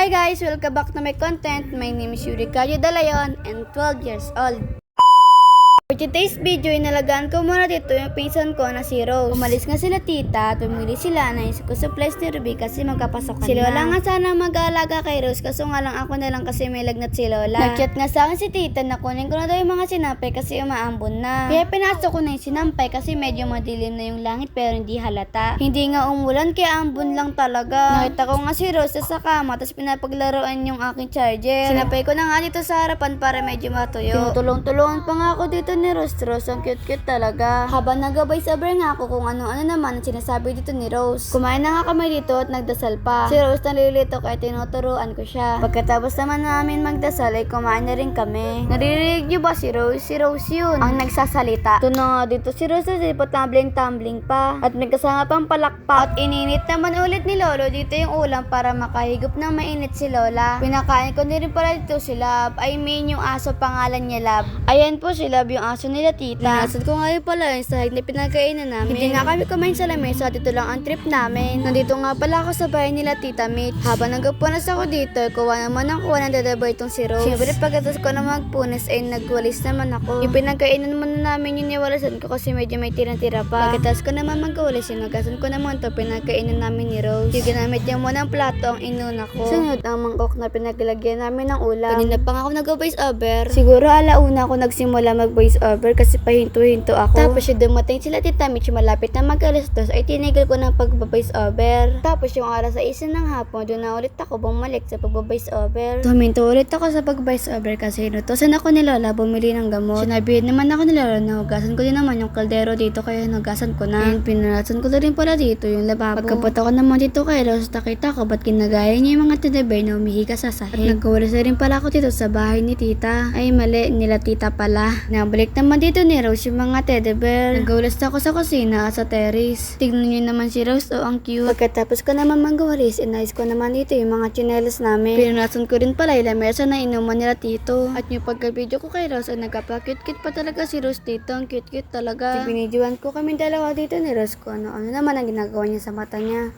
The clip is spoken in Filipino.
Hi guys! Welcome back to my content. My name is Yuri Cayo Dalayon and 12 years old. For today's video, inalagaan ko muna dito yung pinsan ko na si Rose. Umalis nga sila tita at bumili sila na isip ko supplies ni Ruby kasi magkapasokan si Lola nga sana mag-aalaga kay Rose kaso nga lang ako na lang kasi may lagnat si Lola. Nag-chat nga sa akin si tita na kunin ko na daw yung mga sinampay kasi umaambon na. Kaya pinasok ko na yung sinampay kasi medyo madilim na yung langit pero hindi halata. Hindi nga umulan kaya ambon lang talaga. Nakita ko nga si Rose sa kama tapos pinapaglaruan yung aking charger. Sinampay ko na nga dito sa harapan para medyo matuyo. Tinutulong-tulungan pa nga ako dito ni Rose. Ang cute-cute talaga. Habang nagabay saber nga ako kung ano-ano naman ang sinasabi dito ni Rose. Kumain na nga kami dito at nagdasal pa. Si Rose nalilito kaya tinuturuan ko siya. Pagkatapos naman namin magdasal ay kumain na rin kami. Naririnig niyo ba si Rose? Si Rose yun ang nagsasalita. Ito na nga dito si Rose kasi tumbling pa. At may kasama pang palakpak. At ininit naman ulit ni Lolo dito yung ulam para makahigop ng mainit si Lola. Pinakain ko na rin pala dito si Lab. I mean yung aso pangalan niya Lab. Ayan po si Lab yung aso nila tita. Nasad ko nga yun pala yung sahig na pinagkainan namin. Hindi nga kami kumain sa lamesa. Dito lang ang trip namin. Nandito nga pala ako sa bahay nila tita Mitch. Habang nagpunas ako dito, kuha naman ang kuha ng dadabay itong si Rose. Siyempre pagkatapos ko na magpunas ay nagwalis naman ako. Yung pinagkainan muna namin yung niwalasan ko kasi medyo may tirang-tira pa. Pagkatapos ko naman magwalis, sinugasan ko naman ito pinagkainan namin ni Rose. Yung ginamit niya muna ang plato ang inuna ko. Sunod ang mangkok na pinaglagyan namin ng ulam. Kanina pa nga ako nag-voice over. Siguro alauna ako nagsimula mag-voice over kasi pahinto-hinto ako. Tapos yung dumating sila tita Mitch malapit na mag-alas 2 ay tinigil ko ng pag-voice over. Tapos yung alas 6 ng hapon doon na ulit ako bumalik sa pag-voice over. Tuminto ulit ako sa pag-voice over kasi inutosan ako ni Lola bumili ng gamot. Sinabi naman ako ni Lola na hugasan ko din naman yung kaldero dito kaya hugasan ko na. And pinarasan ko na rin pala dito yung lababo. Pagkapunta ko naman dito kay Rose nakita ko ba't ginagaya niya yung mga teddy bear na umihiga sa sahig. At nagkawalis na rin pala ako dito sa bahay ni tita. Ay mali nila tita pala. Nabalik naman dito ni Rose yung mga teddy bear. Nagwalis ako sa kusina at sa terrace. Tignan niyo naman si Rose ang cute. Pagkatapos ko naman magwalis, inayos ko naman dito yung mga chinelas namin. Pinunasan ko rin pala yung lamesa na inuman nila tito. At yung pagka-video ko kay Rose, nagkapa-cute-cute pa talaga si Rose dito. Ang cute-cute talaga. Binidyoan ko kami dalawa dito ni Rose ko ano naman ang ginagawa niya sa mata niya.